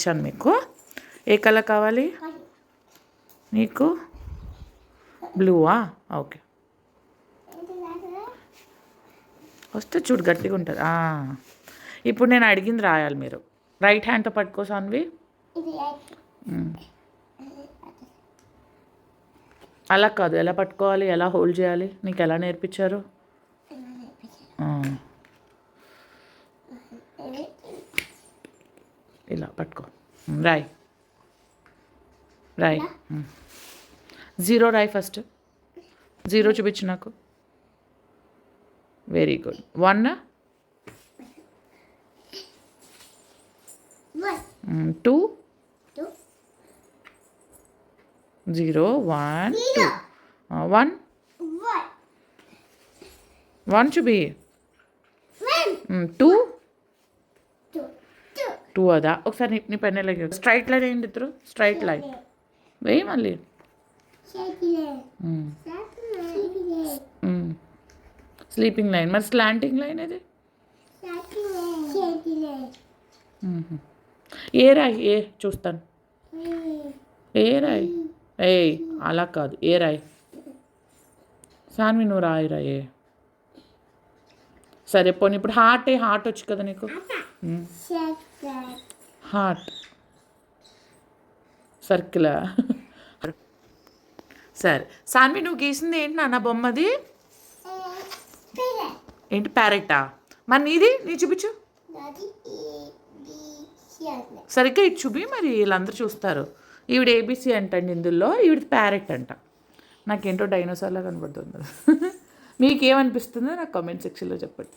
ఇచ్చాను మీకు. ఏ కలర్ కావాలి నీకు? బ్లూవా? ఓకే, వస్తే చూడు గట్టిగా ఉంటుంది. ఇప్పుడు నేను అడిగింది రాయాలి మీరు. రైట్ హ్యాండ్తో పట్టుకో సాన్వి. అలా కాదు, ఎలా పట్టుకోవాలి, ఎలా హోల్డ్ చేయాలి నీకు ఎలా నేర్పించారు? ఇలా పట్టుకో. రాయ్ రాయ్. 0 రాయ్ ఫస్ట్. 0 చూపించు నాకు. Very good. 1 2 0 1 2 1 1 చూపి. 2 2 అదా? ఒకసారి నీ పెన్ లైన్ స్ట్రైట్ లైన్ ఏంటి ఇద్దరు? స్ట్రైట్ లైన్ వేయి మళ్ళీ. Sleeping line. మరి స్లాంటింగ్ లైన్ ఇది ఏ రాయ్? ఏ చూస్తాను. ఏ రాయ్? ఏ అలా కాదు, ఏ రాయ్. సాన్వి నువ్వు రాయి రాయే. సరే పోనీ ఇప్పుడు హార్ట్. హార్ట్ వచ్చు కదా నీకు? హార్ట్ సర్కిలా? సరే సాన్వి నువ్వు గీసింది ఏంటి నాన్న బొమ్మది? ఏంటి? ప్యారెట్టా? మరి నీది? నీ చూపించు సరిగ్గా. ఇటు చూపి, మరి వీళ్ళందరూ చూస్తారు. ఈవిడ ఏబీసీ అంటండి, ఇందులో ఈవిడ ప్యారెట్ అంట. నాకేంటో డైనోసార్లా కనబడుతుంది. మీకేమనిపిస్తుందో నాకు కామెంట్ సెక్షన్లో చెప్పండి.